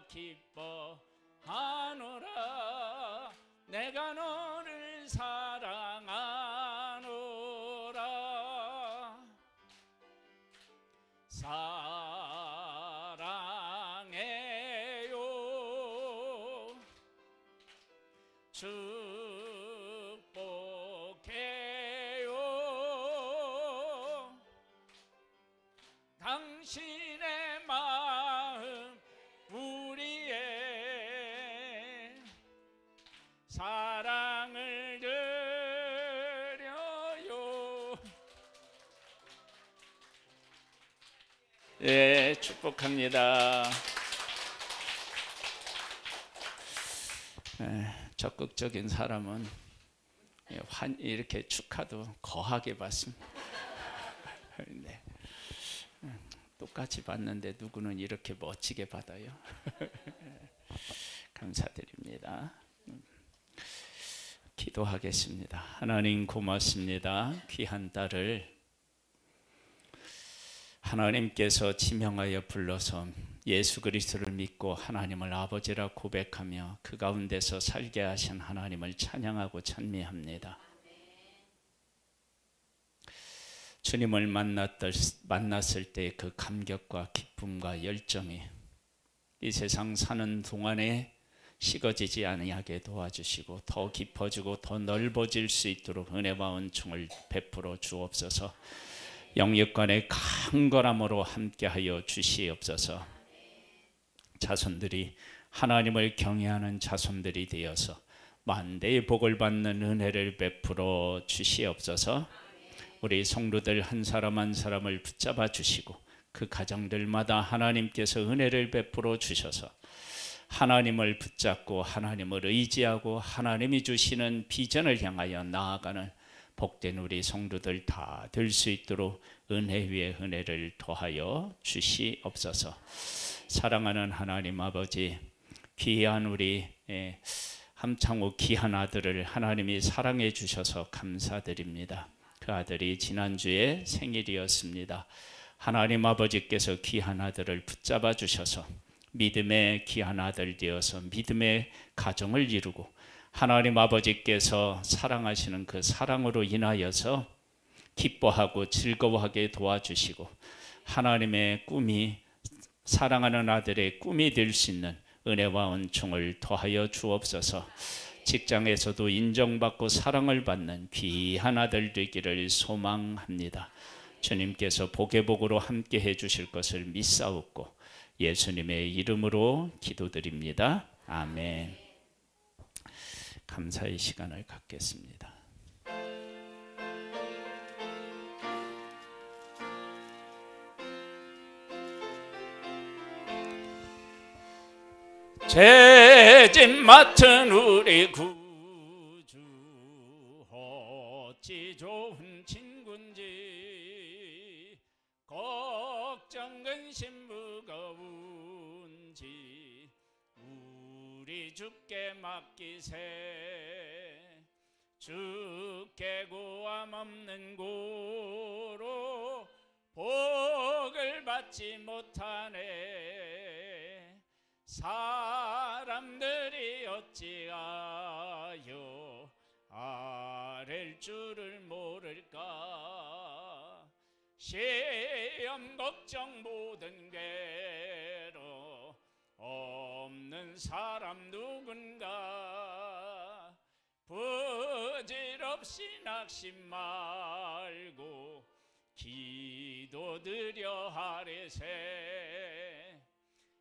기뻐하노라. 내가 너를 사랑하노라. 사랑해요. 축복해요. 당신의 마음 우리의 사랑을 드려요. 예, 축복합니다. 적극적인 사람은 이렇게 축하도 거하게 받습니다. 네. 똑같이 받는데 누구는 이렇게 멋지게 받아요. 감사드립니다. 기도하겠습니다. 하나님 고맙습니다. 귀한 딸을 하나님께서 지명하여 불러서 예수 그리스도를 믿고 하나님을 아버지라 고백하며 그 가운데서 살게 하신 하나님을 찬양하고 찬미합니다. 주님을 만났을 때 그 감격과 기쁨과 열정이 이 세상 사는 동안에 식어지지 아니하게 도와주시고 더 깊어지고 더 넓어질 수 있도록 은혜와 은총을 베풀어 주옵소서. 영육간의 강건함으로 함께하여 주시옵소서. 자손들이 하나님을 경외하는 자손들이 되어서 만대의 복을 받는 은혜를 베풀어 주시옵소서. 우리 성도들 한 사람 한 사람을 붙잡아 주시고 그 가정들마다 하나님께서 은혜를 베풀어 주셔서 하나님을 붙잡고 하나님을 의지하고 하나님이 주시는 비전을 향하여 나아가는 복된 우리 성도들 다 될 수 있도록 은혜 위에 은혜를 더하여 주시옵소서. 사랑하는 하나님 아버지, 귀한 우리 함창호 귀한 아들을 하나님이 사랑해 주셔서 감사드립니다. 그 아들이 지난주에 생일이었습니다. 하나님 아버지께서 귀한 아들을 붙잡아 주셔서 믿음의 귀한 아들 되어서 믿음의 가정을 이루고 하나님 아버지께서 사랑하시는 그 사랑으로 인하여서 기뻐하고 즐거워하게 도와주시고 하나님의 꿈이 사랑하는 아들의 꿈이 될 수 있는 은혜와 은총을 더하여 주옵소서. 직장에서도 인정받고 사랑을 받는 귀한 아들 되기를 소망합니다. 주님께서 복의 복으로 함께 해주실 것을 믿사옵고 예수님의 이름으로 기도드립니다. 아멘. 감사의 시간을 갖겠습니다. 죄짓 맡은 우리 구주 어찌 좋은 친구인지 걱정 근심 무거운지 우리 주께 맡기세. 주께 구함 없는 고로 복을 받지 못하네. 사람들이 어찌하여 아랠 줄을 모를까. 시험 걱정 모든 괴로 없는 사람 누군가. 부질없이 낙심 말고 기도드려 하리세.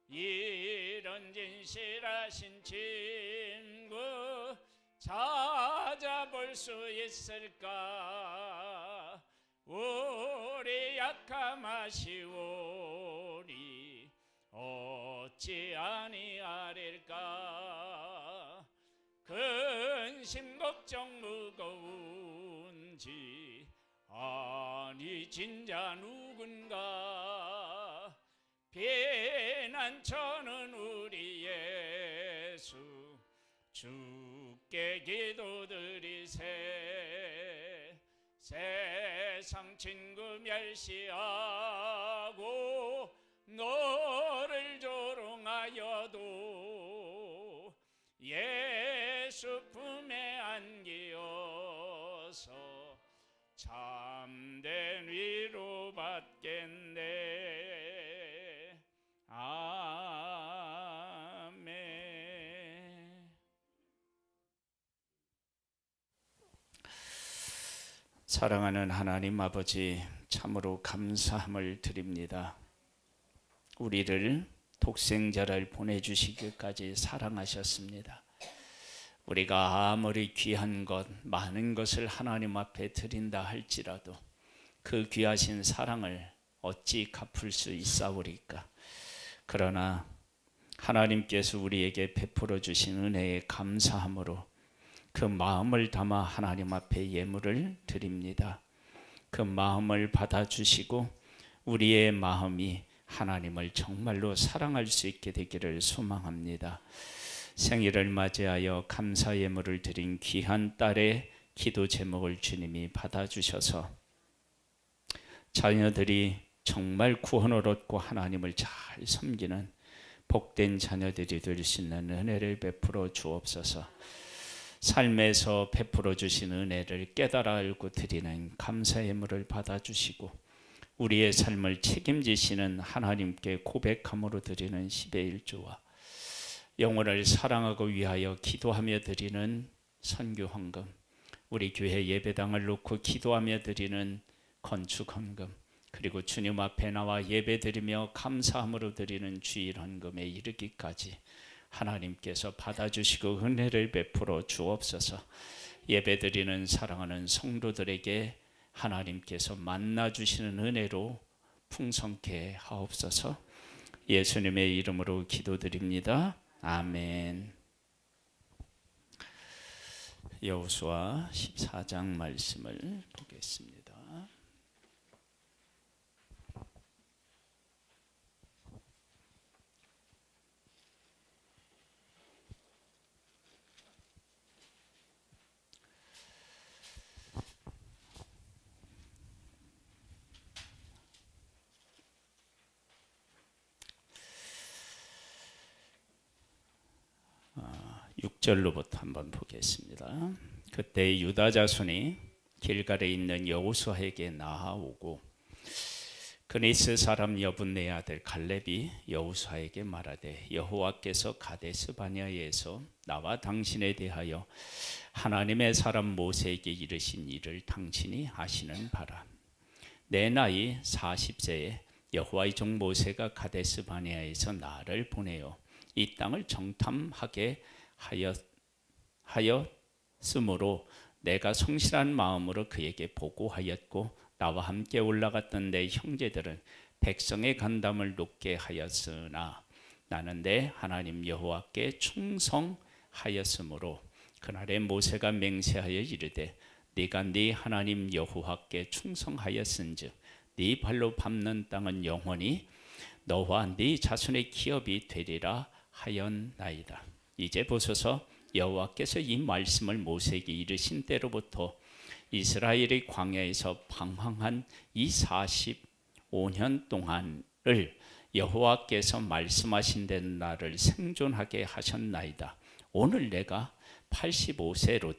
이런 진실하신 친구 찾아볼 수 있을까. 우리 약함 아시오니 어찌 아니하릴까. 근심 걱정 무거운지 아니 진짜 누군가. 피난처는 우리 예수 주께 기도드리세. 세상 친구 멸시하고 너를 조롱하여도 예수 품에 안기어서 참된 위로 받겠네. 아멘. 사랑하는 하나님 아버지, 참으로 감사함을 드립니다. 우리를 독생자를 보내주시기까지 사랑하셨습니다. 우리가 아무리 귀한 것, 많은 것을 하나님 앞에 드린다 할지라도 그 귀하신 사랑을 어찌 갚을 수 있사오리까. 그러나 하나님께서 우리에게 베풀어 주신 은혜에 감사함으로 그 마음을 담아 하나님 앞에 예물을 드립니다. 그 마음을 받아주시고 우리의 마음이 하나님을 정말로 사랑할 수 있게 되기를 소망합니다. 생일을 맞이하여 감사 예물을 드린 귀한 딸의 기도 제목을 주님이 받아주셔서 자녀들이 정말 구원을 얻고 하나님을 잘 섬기는 복된 자녀들이 될 수 있는 은혜를 베풀어 주옵소서. 삶에서 베풀어 주신 은혜를 깨달아 알고 드리는 감사 예물을 받아주시고 우리의 삶을 책임지시는 하나님께 고백함으로 드리는 10의 1조와 영혼을 사랑하고 위하여 기도하며 드리는 선교 헌금, 우리 교회 예배당을 놓고 기도하며 드리는 건축 헌금, 그리고 주님 앞에 나와 예배 드리며 감사함으로 드리는 주일 헌금에 이르기까지 하나님께서 받아주시고 은혜를 베풀어 주옵소서. 예배 드리는 사랑하는 성도들에게 하나님께서 만나주시는 은혜로 풍성케 하옵소서. 예수님의 이름으로 기도드립니다. 아멘. 여호수아 14장 말씀을 보겠습니다. 6절로부터 한번 보겠습니다. 그때 유다 자손이 길갈에 있는 여호수아에게 나아오고 그니스 사람 여분네 아들 갈렙이 여호수아에게 말하되 여호와께서 가데스 바네아에서 나와 당신에 대하여 하나님의 사람 모세에게 이르신 일을 당신이 아시는 바라. 내 나이 40세에 여호와의 종 모세가 가데스 바네아에서 나를 보내어 이 땅을 정탐하게 하였으므로 내가 성실한 마음으로 그에게 보고하였고 나와 함께 올라갔던 내 형제들은 백성의 간담을 높게 하였으나 나는 내 하나님 여호와께 충성하였으므로 그날에 모세가 맹세하여 이르되 네가 네 하나님 여호와께 충성하였은즉 네 발로 밟는 땅은 영원히 너와 네 자손의 기업이 되리라 하였나이다. 이제 보소서, 여호와께서 이 말씀을 모세에게 이르신 때로부터 이스라엘의 광야에서 방황한 이 45년 동안을 여호와께서 말씀하신 데 나를 생존하게 하셨나이다. 오늘 내가 85세로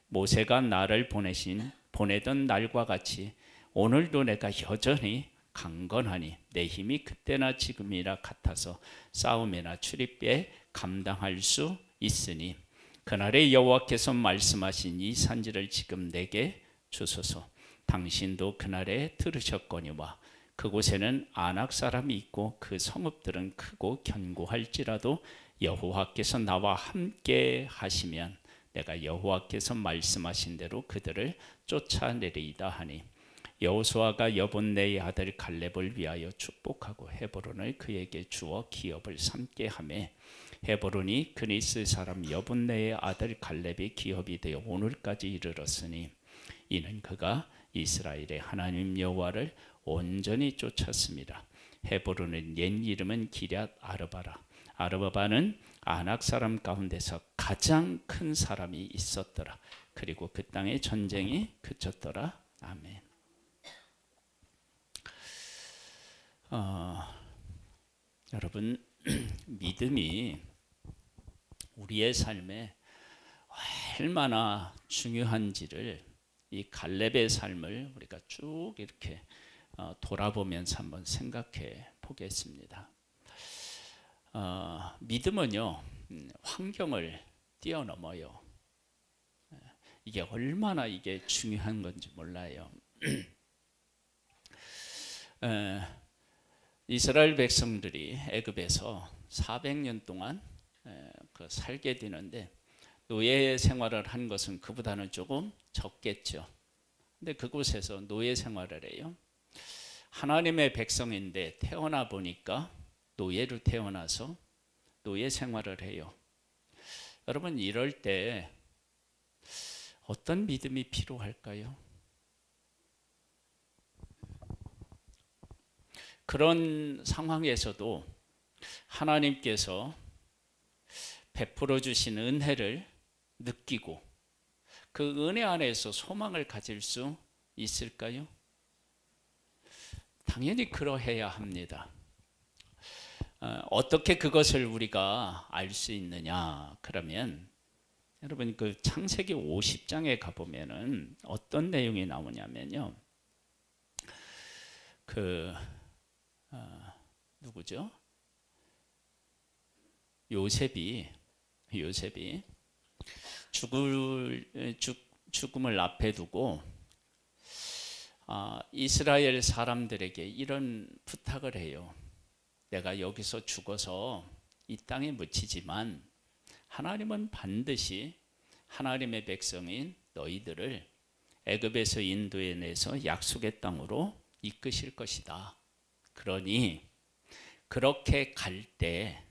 모세가 나를 보내던 날과 같이 오늘도 내가 여전히 강건하니 내 힘이 그때나 지금이나 같아서 싸움이나 출입에 감당할 수 있으니 그날에 여호와께서 말씀하신 이 산지를 지금 내게 주소서. 당신도 그날에 들으셨거니와 그곳에는 아낙 사람이 있고 그 성읍들은 크고 견고할지라도 여호와께서 나와 함께 하시면 내가 여호와께서 말씀하신 대로 그들을 쫓아내리이다 하니 여호수아가 여분네의 아들 갈렙을 위하여 축복하고 헤브론을 그에게 주어 기업을 삼게 하매 헤브론이 그니스 사람 여분네의 아들 갈렙의 기업이 되어 오늘까지 이르렀으니 이는 그가 이스라엘의 하나님 여호와를 온전히 쫓았습니다. 헤브론의 옛 이름은 기럇 아르바라. 아르바는 아낙 사람 가운데서 가장 큰 사람이 있었더라. 그리고 그 땅에 전쟁이 그쳤더라. 아멘. 여러분, 믿음이 우리의 삶에 얼마나 중요한지를 이 갈렙의 삶을 우리가 쭉 이렇게 돌아보면서 한번 생각해 보겠습니다. 믿음은요, 환경을 뛰어넘어요. 이게 얼마나 이게 중요한 건지 몰라요. 이스라엘 백성들이 애굽에서 400년 동안 살게 되는데 노예 생활을 한 것은 그보다는 조금 적겠죠. 근데 그곳에서 노예 생활을 해요. 하나님의 백성인데 태어나 보니까 노예로 태어나서 노예 생활을 해요. 여러분, 이럴 때 어떤 믿음이 필요할까요? 그런 상황에서도 하나님께서 베풀어 주신 은혜를 느끼고 그 은혜 안에서 소망을 가질 수 있을까요? 당연히 그러해야 합니다. 어떻게 그것을 우리가 알 수 있느냐? 그러면 여러분, 그 창세기 50장에 가보면은 어떤 내용이 나오냐면요. 누구죠? 요셉이 죽음을 앞에 두고 이스라엘 사람들에게 이런 부탁을 해요. 내가 여기서 죽어서 이 땅에 묻히지만 하나님은 반드시 하나님의 백성인 너희들을 애굽에서 인도해내서 약속의 땅으로 이끄실 것이다. 그러니 그렇게 갈 때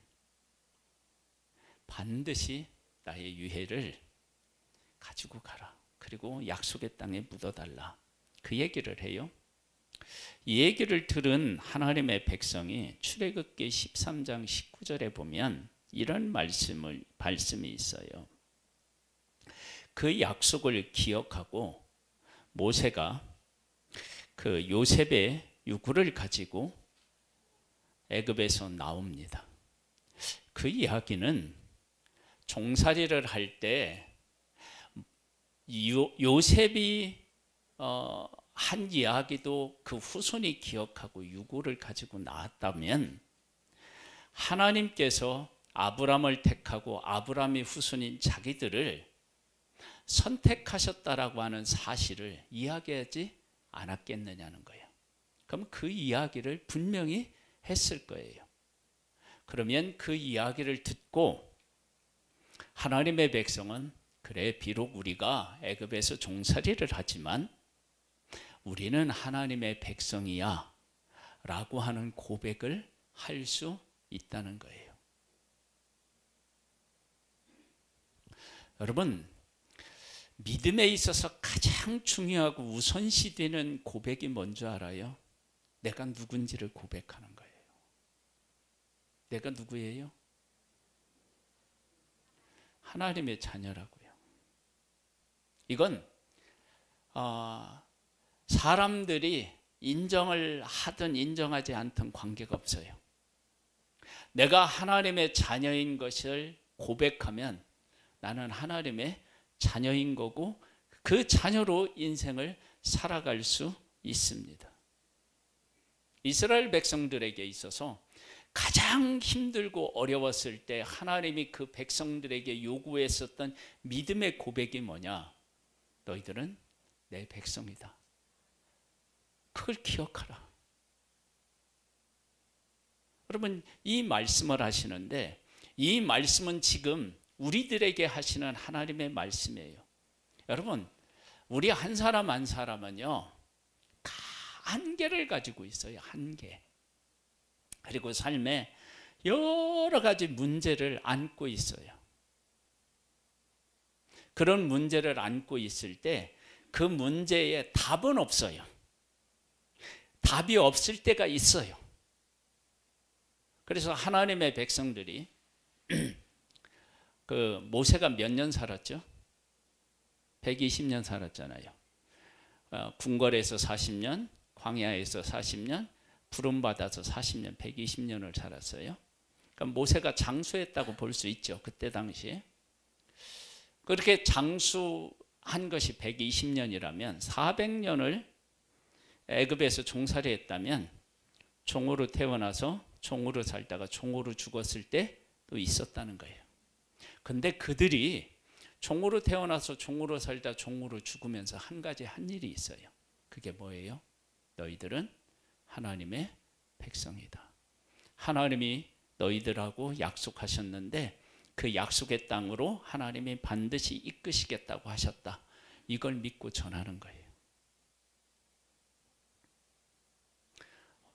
반드시 나의 유해를 가지고 가라. 그리고 약속의 땅에 묻어달라. 그 얘기를 해요. 이 얘기를 들은 하나님의 백성이 출애굽기 13장 19절에 보면 이런 말씀이 있어요. 그 약속을 기억하고 모세가 그 요셉의 유구를 가지고 애굽에서 나옵니다. 그 이야기는 종살이를 할 때 요셉이 한 이야기도 그 후손이 기억하고 유고를 가지고 나왔다면 하나님께서 아브람을 택하고 아브람의 후손인 자기들을 선택하셨다라고 하는 사실을 이야기하지 않았겠느냐는 거예요. 그럼 그 이야기를 분명히 했을 거예요. 그러면 그 이야기를 듣고 하나님의 백성은 그래, 비록 우리가 애굽에서 종살이를 하지만 우리는 하나님의 백성이야 라고 하는 고백을 할 수 있다는 거예요. 여러분, 믿음에 있어서 가장 중요하고 우선시되는 고백이 뭔지 알아요? 내가 누군지를 고백하는 거예요. 내가 누구예요? 하나님의 자녀라고요. 이건 사람들이 인정을 하든 인정하지 않든 관계가 없어요. 내가 하나님의 자녀인 것을 고백하면 나는 하나님의 자녀인 거고 그 자녀로 인생을 살아갈 수 있습니다. 이스라엘 백성들에게 있어서 가장 힘들고 어려웠을 때 하나님이 그 백성들에게 요구했었던 믿음의 고백이 뭐냐? 너희들은 내 백성이다. 그걸 기억하라. 여러분, 이 말씀을 하시는데 이 말씀은 지금 우리들에게 하시는 하나님의 말씀이에요. 여러분, 우리 한 사람 한 사람은요, 한계를 가지고 있어요. 한계. 그리고 삶에 여러 가지 문제를 안고 있어요. 그런 문제를 안고 있을 때 그 문제에 답은 없어요. 답이 없을 때가 있어요. 그래서 하나님의 백성들이 그 모세가 몇 년 살았죠? 120년 살았잖아요. 궁궐에서 40년, 광야에서 40년, 부름받아서 40년, 120년을 살았어요. 그러니까 모세가 장수했다고 볼 수 있죠. 그때 당시에. 그렇게 장수한 것이 120년이라면 400년을 애굽에서 종살이 했다면 종으로 태어나서 종으로 살다가 종으로 죽었을 때도 있었다는 거예요. 근데 그들이 종으로 태어나서 종으로 살다 종으로 죽으면서 한 가지 한 일이 있어요. 그게 뭐예요? 너희들은 하나님의 백성이다. 하나님이 너희들하고 약속하셨는데 그 약속의 땅으로 하나님이 반드시 이끄시겠다고 하셨다. 이걸 믿고 전하는 거예요.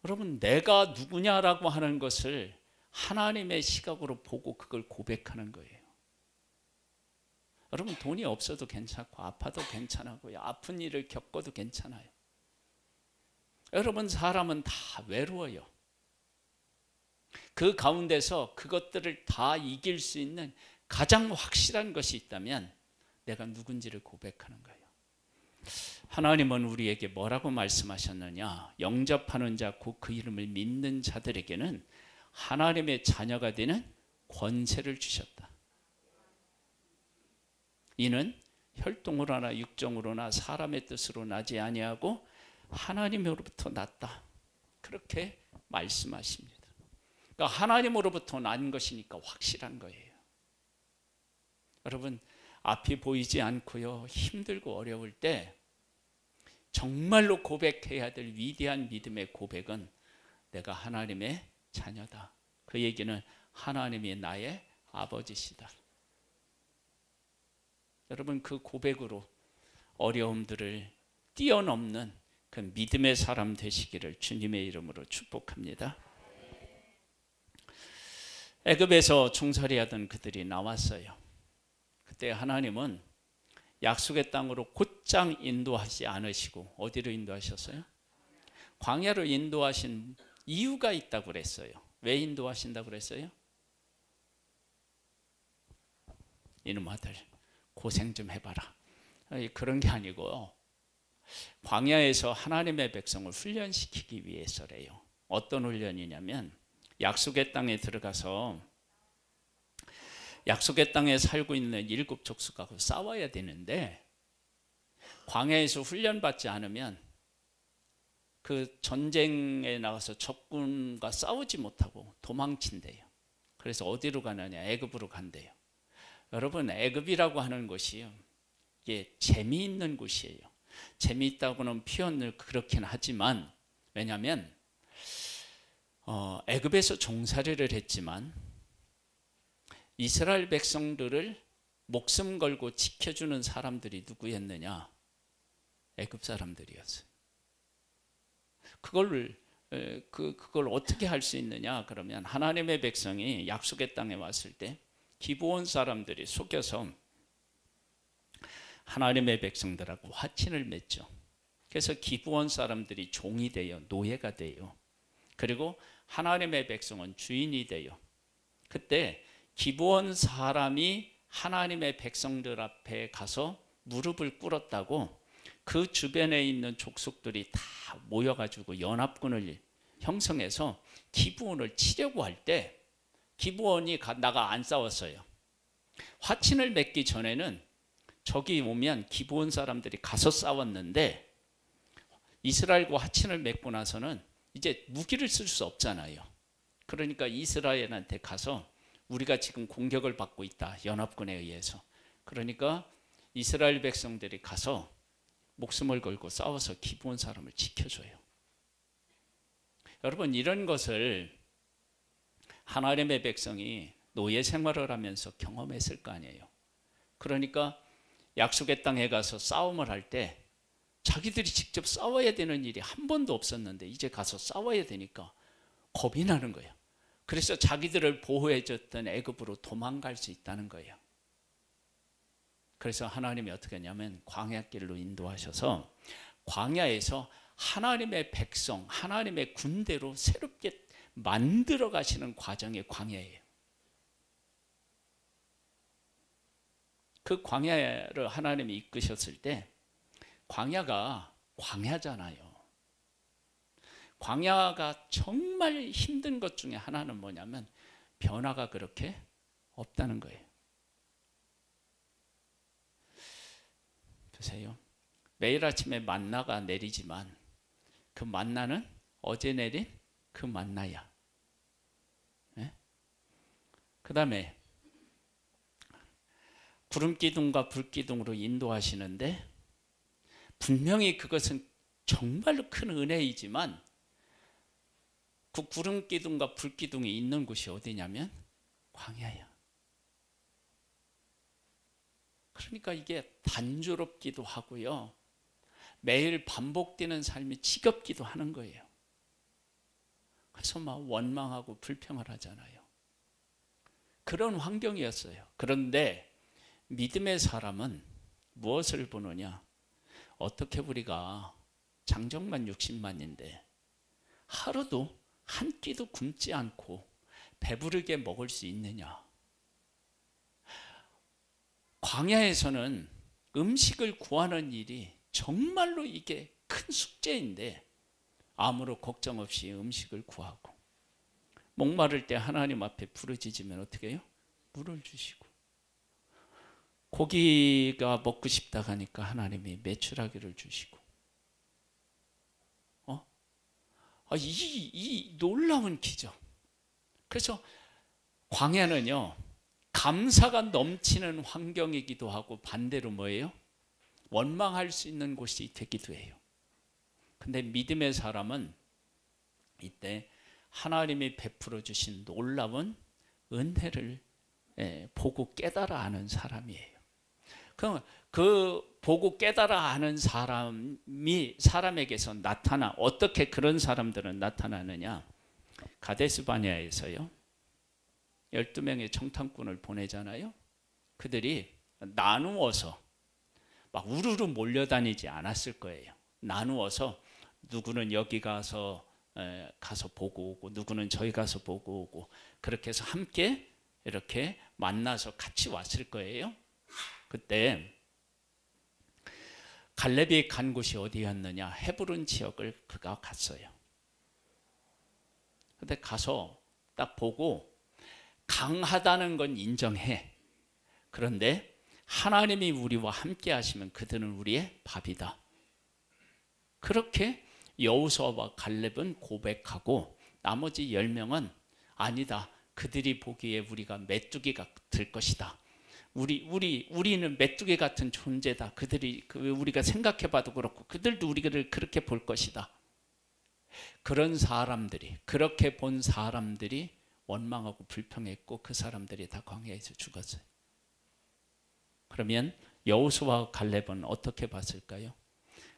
여러분, 내가 누구냐라고 하는 것을 하나님의 시각으로 보고 그걸 고백하는 거예요. 여러분, 돈이 없어도 괜찮고 아파도 괜찮고요. 아픈 일을 겪어도 괜찮아요. 여러분, 사람은 다 외로워요. 그 가운데서 그것들을 다 이길 수 있는 가장 확실한 것이 있다면 내가 누군지를 고백하는 거예요. 하나님은 우리에게 뭐라고 말씀하셨느냐? 영접하는 자 곧 그 이름을 믿는 자들에게는 하나님의 자녀가 되는 권세를 주셨다. 이는 혈통으로나 육정으로나 사람의 뜻으로 나지 아니하고 하나님으로부터 났다. 그렇게 말씀하십니다. 그러니까 하나님으로부터 난 것이니까 확실한 거예요. 여러분, 앞이 보이지 않고요, 힘들고 어려울 때 정말로 고백해야 될 위대한 믿음의 고백은 내가 하나님의 자녀다. 그 얘기는 하나님이 나의 아버지시다. 여러분, 그 고백으로 어려움들을 뛰어넘는 그 믿음의 사람 되시기를 주님의 이름으로 축복합니다. 애굽에서 종살이하던 그들이 나왔어요. 그때 하나님은 약속의 땅으로 곧장 인도하지 않으시고 어디로 인도하셨어요? 광야로 인도하신 이유가 있다고 그랬어요. 왜 인도하신다고 그랬어요? 이놈 아들 고생 좀 해봐라. 그런 게 아니고요. 광야에서 하나님의 백성을 훈련시키기 위해서래요. 어떤 훈련이냐면 약속의 땅에 들어가서 약속의 땅에 살고 있는 7 족속하고 싸워야 되는데 광야에서 훈련받지 않으면 그 전쟁에 나가서 적군과 싸우지 못하고 도망친대요. 그래서 어디로 가느냐? 애굽으로 간대요. 여러분, 애굽이라고 하는 곳이요, 이게 재미있는 곳이에요. 재미있다고는 표현을 그렇긴 하지만, 왜냐하면 애굽에서 종살이를 했지만 이스라엘 백성들을 목숨 걸고 지켜주는 사람들이 누구였느냐? 애굽 사람들이었어요. 그걸 어떻게 할 수 있느냐? 그러면 하나님의 백성이 약속의 땅에 왔을 때 기브온 사람들이 속여서 하나님의 백성들하고 화친을 맺죠. 그래서 기브온 사람들이 종이 돼요. 노예가 돼요. 그리고 하나님의 백성은 주인이 돼요. 그때 기브온 사람이 하나님의 백성들 앞에 가서 무릎을 꿇었다고 그 주변에 있는 족속들이 다 모여가지고 연합군을 형성해서 기브온을 치려고 할 때 기브온이 나가 안 싸웠어요. 화친을 맺기 전에는 적이 오면 기브온 사람들이 가서 싸웠는데 이스라엘과 화친을 맺고 나서는 이제 무기를 쓸 수 없잖아요. 그러니까 이스라엘한테 가서 우리가 지금 공격을 받고 있다. 연합군에 의해서. 그러니까 이스라엘 백성들이 가서 목숨을 걸고 싸워서 기브온 사람을 지켜줘요. 여러분, 이런 것을 하나님의 백성이 노예 생활을 하면서 경험했을 거 아니에요. 그러니까 약속의 땅에 가서 싸움을 할 때 자기들이 직접 싸워야 되는 일이 한 번도 없었는데 이제 가서 싸워야 되니까 겁이 나는 거예요. 그래서 자기들을 보호해줬던 애굽으로 도망갈 수 있다는 거예요. 그래서 하나님이 어떻게 했냐면 광야길로 인도하셔서 광야에서 하나님의 백성, 하나님의 군대로 새롭게 만들어 가시는 과정이 광야예요. 그 광야를 하나님이 이끄셨을 때 광야가 광야잖아요. 광야가 정말 힘든 것 중에 하나는 뭐냐면 변화가 그렇게 없다는 거예요. 보세요. 매일 아침에 만나가 내리지만 그 만나는 어제 내린 그 만나야. 네? 그 다음에 구름기둥과 불기둥으로 인도하시는데 분명히 그것은 정말로 큰 은혜이지만 그 구름기둥과 불기둥이 있는 곳이 어디냐면 광야야. 그러니까 이게 단조롭기도 하고요. 매일 반복되는 삶이 지겹기도 하는 거예요. 그래서 막 원망하고 불평을 하잖아요. 그런 환경이었어요. 그런데 믿음의 사람은 무엇을 보느냐? 어떻게 우리가 장정만 60만인데 하루도 한 끼도 굶지 않고 배부르게 먹을 수 있느냐? 광야에서는 음식을 구하는 일이 정말로 이게 큰 숙제인데 아무런 걱정 없이 음식을 구하고 목마를 때 하나님 앞에 부르짖으면 어떻게 해요? 물을 주시고 고기가 먹고 싶다 하니까 하나님이 메추라기를 주시고 이 놀라운 기적. 그래서 광야는요 감사가 넘치는 환경이기도 하고 반대로 뭐예요? 원망할 수 있는 곳이 되기도 해요. 근데 믿음의 사람은 이때 하나님이 베풀어 주신 놀라운 은혜를 보고 깨달아 아는 사람이에요. 그럼 그 보고 깨달아 아는 사람에게서 어떻게 그런 사람들은 나타나느냐? 가데스 바네아에서요 12명의 청탐꾼을 보내잖아요. 그들이 나누어서 막 우르르 몰려다니지 않았을 거예요. 나누어서 누구는 여기 가서 보고 오고 누구는 저희 가서 보고 오고 그렇게 해서 함께 이렇게 만나서 같이 왔을 거예요. 그때 갈렙이 간 곳이 어디였느냐? 헤브론 지역을 그가 갔어요. 근데 가서 딱 보고 강하다는 건 인정해. 그런데 하나님이 우리와 함께 하시면 그들은 우리의 밥이다. 그렇게 여호수아와 갈렙은 고백하고 나머지 10명은 아니다. 그들이 보기에 우리가 메뚜기가 될 것이다. 우리는 메뚜기 같은 존재다. 우리가 생각해봐도 그렇고 그들도 우리를 그렇게 볼 것이다. 그렇게 본 사람들이 원망하고 불평했고 그 사람들이 다 광야에서 죽었어요. 그러면 여호수아와 갈렙은 어떻게 봤을까요?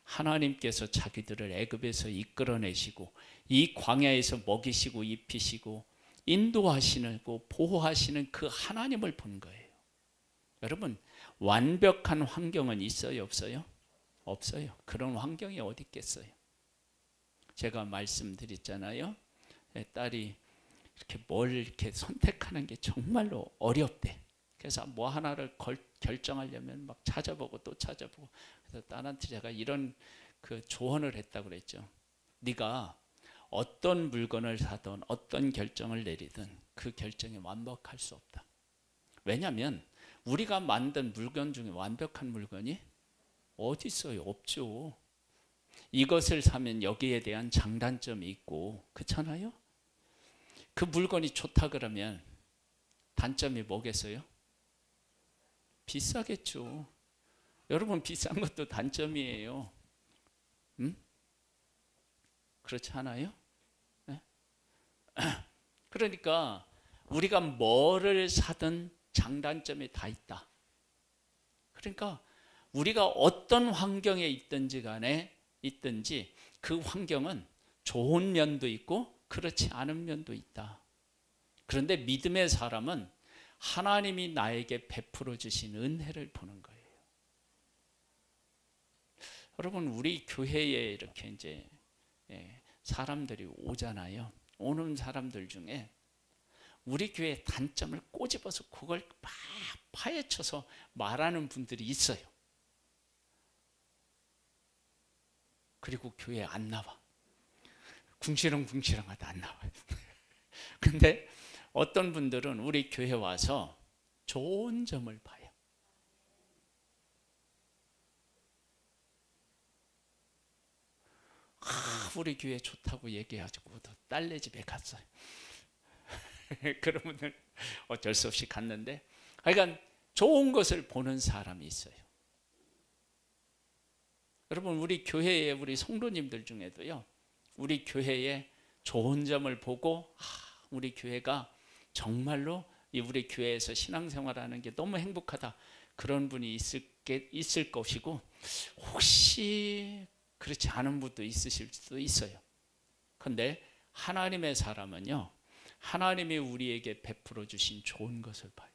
하나님께서 자기들을 애굽에서 이끌어내시고 이 광야에서 먹이시고 입히시고 인도하시고 보호하시는 그 하나님을 본 거예요. 여러분 완벽한 환경은 있어요? 없어요? 없어요. 그런 환경이 어디 있겠어요? 제가 말씀드렸잖아요. 딸이 이렇게 선택하는 게 정말로 어렵대. 그래서 뭐 하나를 결정하려면 막 찾아보고 또 찾아보고. 그래서 딸한테 제가 이런 조언을 했다고 그랬죠. 네가 어떤 물건을 사든 어떤 결정을 내리든 그 결정이 완벽할 수 없다. 왜냐하면 우리가 만든 물건 중에 완벽한 물건이 어디 있어요? 없죠. 이것을 사면 여기에 대한 장단점이 있고 그렇잖아요. 그 물건이 좋다 그러면 단점이 뭐겠어요? 비싸겠죠. 여러분 비싼 것도 단점이에요. 그렇지 않아요? 네? 그러니까 우리가 뭐를 사든 장단점이 다 있다. 그러니까 우리가 어떤 환경에 있든지 그 환경은 좋은 면도 있고 그렇지 않은 면도 있다. 그런데 믿음의 사람은 하나님이 나에게 베풀어 주신 은혜를 보는 거예요. 여러분 우리 교회에 이렇게 이제 사람들이 오잖아요. 오는 사람들 중에 우리 교회의 단점을 꼬집어서 그걸 막 파헤쳐서 말하는 분들이 있어요. 그리고 교회에 안 나와. 궁시렁궁시렁하다 안 나와요. 근데 어떤 분들은 우리 교회 와서 좋은 점을 봐요. 우리 교회 좋다고 얘기해가지고 딸네 집에 갔어요. 그런 분들 어쩔 수 없이 갔는데, 그러니까 좋은 것을 보는 사람이 있어요. 여러분, 우리 교회에 우리 성도님들 중에도요, 우리 교회에 좋은 점을 보고 우리 교회가 정말로 우리 교회에서 신앙생활하는 게 너무 행복하다, 그런 분이 있을 것이고, 혹시 그렇지 않은 분도 있으실 수도 있어요. 그런데 하나님의 사람은요, 하나님이 우리에게 베풀어 주신 좋은 것을 봐요.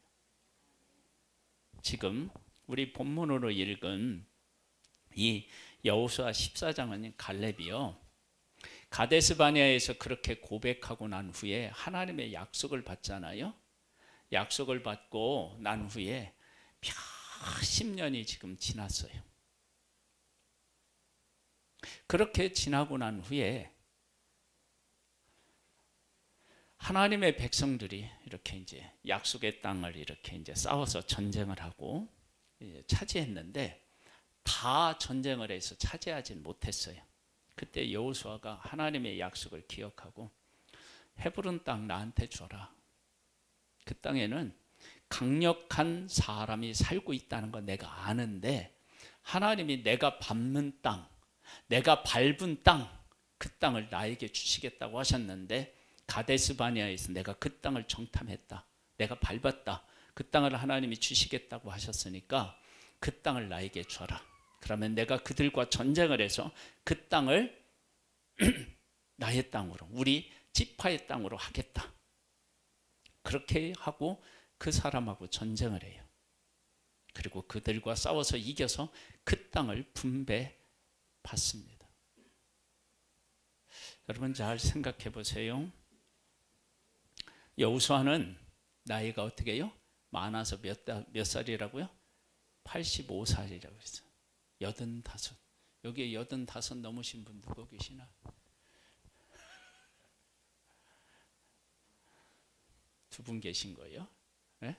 지금 우리 본문으로 읽은 이 여호수아 14장은 갈렙이요, 가데스 바네아에서 그렇게 고백하고 난 후에 하나님의 약속을 받잖아요. 약속을 받고 난 후에 몇십 년이 지금 지났어요. 그렇게 지나고 난 후에 하나님의 백성들이 이렇게 이제 약속의 땅을 이렇게 이제 싸워서 전쟁을 하고 차지했는데, 다 전쟁을 해서 차지하진 못했어요. 그때 여호수아가 하나님의 약속을 기억하고 헤브론 땅 나한테 줘라. 그 땅에는 강력한 사람이 살고 있다는 거 내가 아는데, 하나님이 내가 밟는 땅, 내가 밟은 땅, 그 땅을 나에게 주시겠다고 하셨는데, 가데스 바네아에서 내가 그 땅을 정탐했다, 내가 밟았다, 그 땅을 하나님이 주시겠다고 하셨으니까 그 땅을 나에게 줘라. 그러면 내가 그들과 전쟁을 해서 그 땅을 나의 땅으로, 우리 지파의 땅으로 하겠다. 그렇게 하고 그 사람하고 전쟁을 해요. 그리고 그들과 싸워서 이겨서 그 땅을 분배받습니다. 여러분 잘 생각해 보세요. 여호수아는 나이가 어떻게 해요? 많아서 몇 살이라고요? 85살이라고 했어요. 85. 여기에 85 넘으신 분 누구 계시나? 두 분 계신 거예요? 네?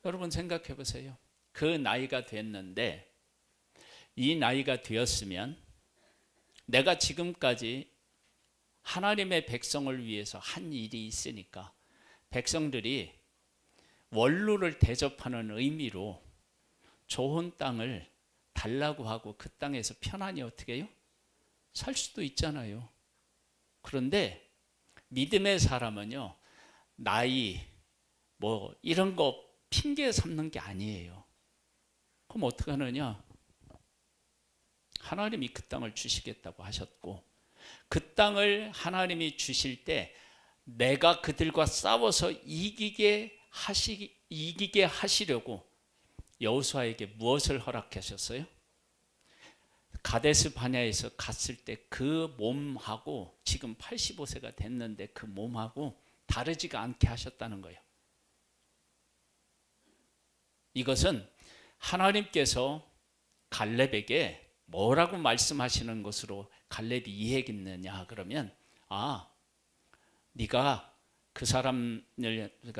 여러분 생각해 보세요. 그 나이가 됐는데, 이 나이가 되었으면 내가 지금까지 하나님의 백성을 위해서 한 일이 있으니까 백성들이 원로를 대접하는 의미로 좋은 땅을 달라고 하고 그 땅에서 편안히 어떻게 해요? 살 수도 있잖아요. 그런데 믿음의 사람은요, 나이 뭐 이런 거 핑계 삼는 게 아니에요. 그럼 어떻게 하느냐? 하나님이 그 땅을 주시겠다고 하셨고, 그 땅을 하나님이 주실 때 내가 그들과 싸워서 이기게 하시려고 여호수아에게 무엇을 허락하셨어요? 가데스 바네아에서 갔을 때 그 몸하고 지금 85세가 됐는데 그 몸하고 다르지가 않게 하셨다는 거예요. 이것은 하나님께서 갈렙에게 뭐라고 말씀하시는 것으로 갈렙이 이해했느냐 그러면, 네가 그 사람을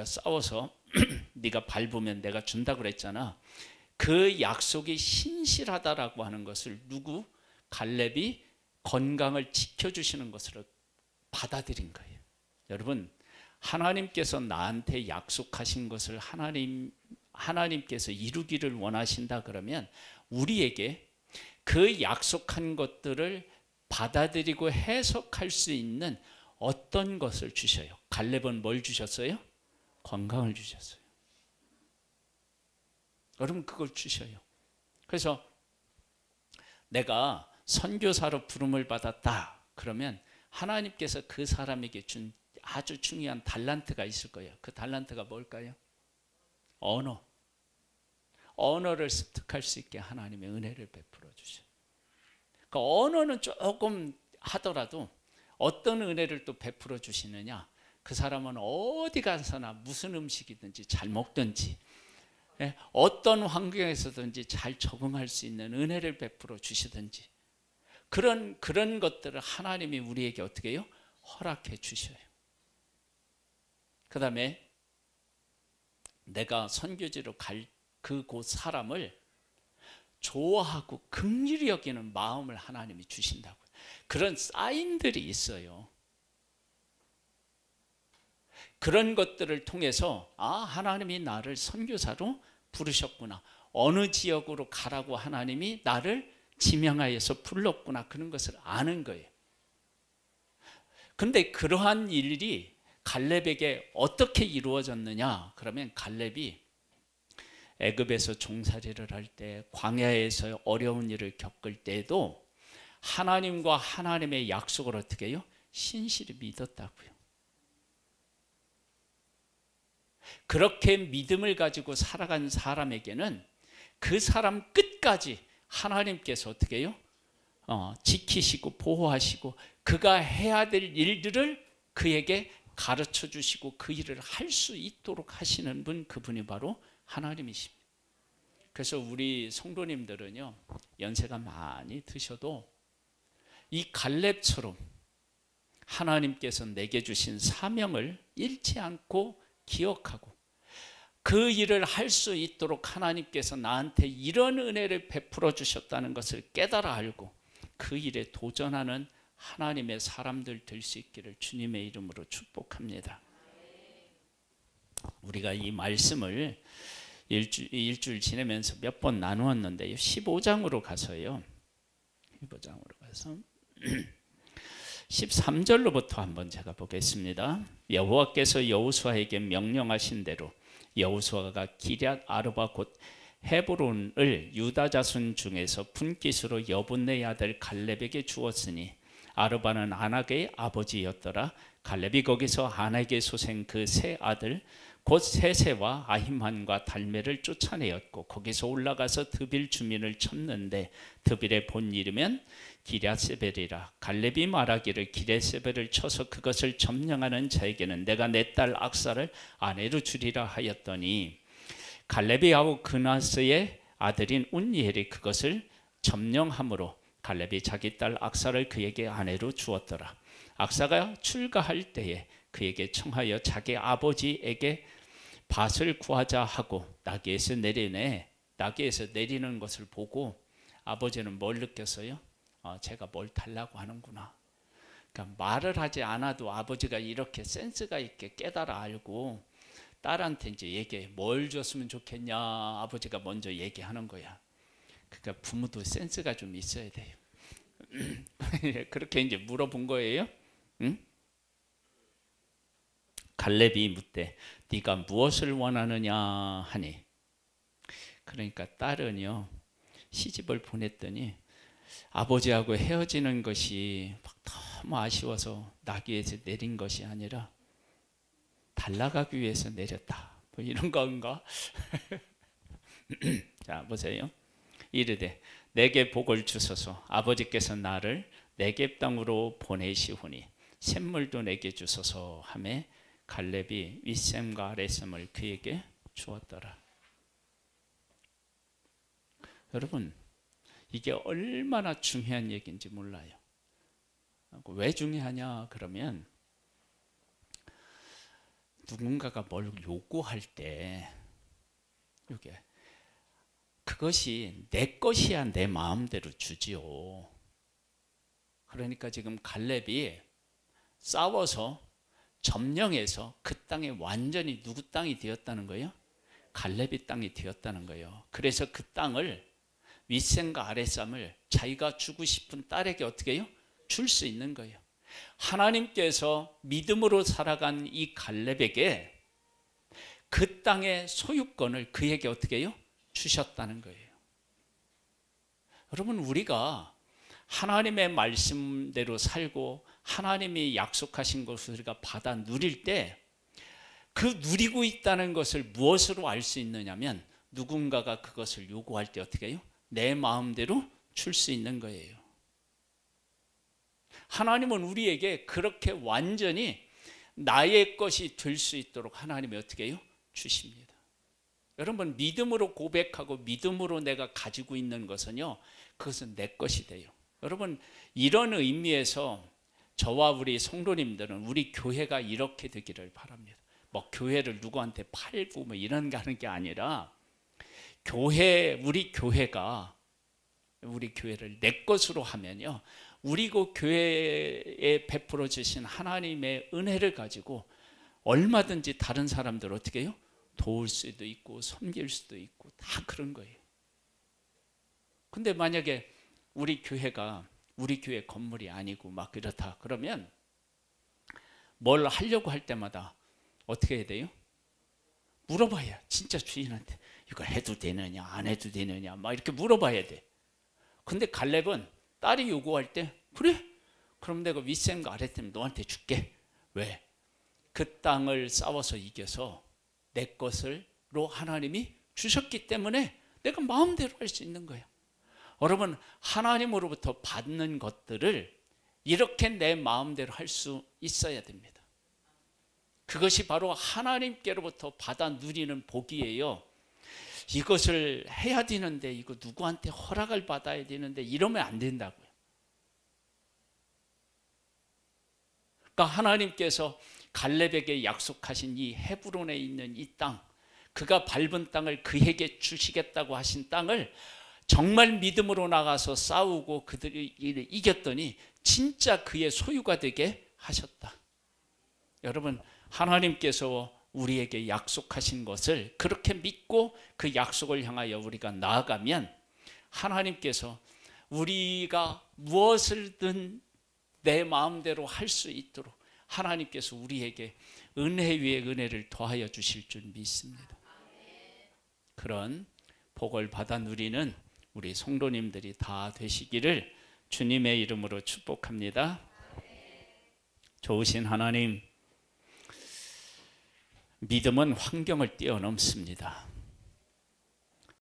싸워서 네가 밟으면 내가 준다고 그랬잖아. 그 약속이 신실하다라고 하는 것을 갈렙이 건강을 지켜주시는 것으로 받아들인 거예요. 여러분, 하나님께서 나한테 약속하신 것을 하나님께서 이루기를 원하신다 그러면 우리에게 그 약속한 것들을 받아들이고 해석할 수 있는 어떤 것을 주셔요. 갈렙은 뭘 주셨어요? 건강을 주셨어요. 여러분 그걸 주셔요. 그래서 내가 선교사로 부름을 받았다 그러면 하나님께서 그 사람에게 준 아주 중요한 달란트가 있을 거예요. 그 달란트가 뭘까요? 언어를 습득할 수 있게 하나님의 은혜를 베풀어 주셔요. 그 언어는 조금 하더라도 어떤 은혜를 또 베풀어 주시느냐, 그 사람은 어디 가서나 무슨 음식이든지 잘 먹든지 어떤 환경에서든지 잘 적응할 수 있는 은혜를 베풀어 주시든지 그런 것들을 하나님이 우리에게 어떻게 해요? 허락해 주셔요. 그 다음에 내가 선교지로 갈 그곳 사람을 좋아하고 긍휼히 여기는 마음을 하나님이 주신다고요. 그런 사인들이 있어요. 그런 것들을 통해서 하나님이 나를 선교사로 부르셨구나. 어느 지역으로 가라고 하나님이 나를 지명하여서 불렀구나. 그런 것을 아는 거예요. 근데 그러한 일이 갈렙에게 어떻게 이루어졌느냐? 그러면 갈렙이 애굽에서 종살이를 할 때, 광야에서 어려운 일을 겪을 때에도 하나님과 하나님의 약속을 어떻게 해요? 신실히 믿었다고요. 그렇게 믿음을 가지고 살아간 사람에게는 그 사람 끝까지 하나님께서 어떻게 해요? 지키시고 보호하시고 그가 해야 될 일들을 그에게 가르쳐 주시고 그 일을 할 수 있도록 하시는 분, 그분이 바로 하나님이십니다. 그래서 우리 성도님들은요, 연세가 많이 드셔도 이 갈렙처럼 하나님께서 내게 주신 사명을 잃지 않고 기억하고 그 일을 할 수 있도록 하나님께서 나한테 이런 은혜를 베풀어 주셨다는 것을 깨달아 알고 그 일에 도전하는 하나님의 사람들 될 수 있기를 주님의 이름으로 축복합니다. 우리가 이 말씀을 일주일 지내면서 몇 번 나누었는데요. 15장으로 가서요. 15장으로 가서 13절로부터 한번 제가 보겠습니다. 여호와께서 여호수아에게 명령하신 대로 여호수아가 기럇 아르바 곧 헤브론을 유다 자손 중에서 분깃으로 여분네의 아들 갈렙에게 주었으니 아르바는 아낙의 아버지였더라. 갈렙이 거기서 아낙의 소생 그 세 아들 곧 세세와 아힘한과 달메를 쫓아내었고 거기서 올라가서 드빌 주민을 쳤는데 드빌의 본 이름은 기랴세벨이라. 갈렙이 말하기를 기랴세벨을 쳐서 그것을 점령하는 자에게는 내가 내 딸 악사를 아내로 주리라 하였더니 갈렙이 아우 그나스의 아들인 운니엘이 그것을 점령함으로 갈렙이 자기 딸 악사를 그에게 아내로 주었더라. 악사가 출가할 때에 그에게 청하여 자기 아버지에게 밭을 구하자 하고 나귀에서 내리는 것을 보고 아버지는 뭘 느꼈어요? 제가 뭘 달라고 하는구나. 그러니까 말을 하지 않아도 아버지가 이렇게 센스가 있게 깨달아 알고 딸한테 이제 얘기해. 뭘 줬으면 좋겠냐. 아버지가 먼저 얘기하는 거야. 그러니까 부모도 센스가 좀 있어야 돼요. 그렇게 이제 물어본 거예요. 응? 갈렙이 묻되 네가 무엇을 원하느냐 하니, 그러니까 딸은요 시집을 보냈더니 아버지하고 헤어지는 것이 막 너무 아쉬워서 나귀에서 내린 것이 아니라 달라가기 위해서 내렸다. 뭐 이런 건가? 자 보세요. 이르되 내게 복을 주소서. 아버지께서 나를 네겝 땅으로 보내시오니 샘물도 내게 주소서 하매 갈렙이 윗샘과 아랫샘을 그에게 주었더라. 여러분 이게 얼마나 중요한 얘기인지 몰라요. 왜 중요하냐 그러면 누군가가 뭘 요구할 때 이게 그것이 내 것이야 내 마음대로 주지요. 그러니까 지금 갈렙이 싸워서 점령해서 그 땅에 완전히 누구 땅이 되었다는 거예요? 갈렙이 땅이 되었다는 거예요. 그래서 그 땅을 윗샘과 아랫샘을 자기가 주고 싶은 딸에게 어떻게 해요? 줄 수 있는 거예요. 하나님께서 믿음으로 살아간 이 갈렙에게 그 땅의 소유권을 그에게 어떻게 해요? 주셨다는 거예요. 여러분 우리가 하나님의 말씀대로 살고 하나님이 약속하신 것을 우리가 받아 누릴 때 그 누리고 있다는 것을 무엇으로 알 수 있느냐면 누군가가 그것을 요구할 때 어떻게 해요? 내 마음대로 줄 수 있는 거예요. 하나님은 우리에게 그렇게 완전히 나의 것이 될 수 있도록 하나님이 어떻게 해요? 주십니다. 여러분 믿음으로 고백하고 믿음으로 내가 가지고 있는 것은요 그것은 내 것이 돼요. 여러분 이런 의미에서 저와 우리 성도님들은 우리 교회가 이렇게 되기를 바랍니다. 뭐 교회를 누구한테 팔고 뭐 이런 거 하는 게 아니라 우리 교회를 내 것으로 하면요, 우리 그 교회에 베풀어 주신 하나님의 은혜를 가지고 얼마든지 다른 사람들 어떻게 해요? 도울 수도 있고 섬길 수도 있고 다 그런 거예요. 근데 만약에 우리 교회가 우리 교회 건물이 아니고 막 그렇다 그러면 뭘 하려고 할 때마다 어떻게 해야 돼요? 물어봐야, 진짜 주인한테 이거 해도 되느냐 안 해도 되느냐 막 이렇게 물어봐야 돼. 근데 갈렙은 딸이 요구할 때 그래? 그럼 내가 윗셈과 아랫셈 너한테 줄게. 왜? 그 땅을 싸워서 이겨서 내 것으로 하나님이 주셨기 때문에 내가 마음대로 할 수 있는 거야. 여러분, 하나님으로부터 받는 것들을 이렇게 내 마음대로 할 수 있어야 됩니다. 그것이 바로 하나님께로부터 받아 누리는 복이에요. 이것을 해야 되는데 이거 누구한테 허락을 받아야 되는데 이러면 안 된다고요. 그러니까 하나님께서 갈렙에게 약속하신 이 헤브론에 있는 이 땅, 그가 밟은 땅을 그에게 주시겠다고 하신 땅을 정말 믿음으로 나가서 싸우고 그들이 이겼더니 진짜 그의 소유가 되게 하셨다. 여러분, 하나님께서 우리에게 약속하신 것을 그렇게 믿고 그 약속을 향하여 우리가 나아가면 하나님께서 우리가 무엇을든 내 마음대로 할 수 있도록 하나님께서 우리에게 은혜 위에 은혜를 더하여 주실 줄 믿습니다. 그런 복을 받아 누리는 우리 성도님들이 다 되시기를 주님의 이름으로 축복합니다. 좋으신 하나님, 믿음은 환경을 뛰어넘습니다.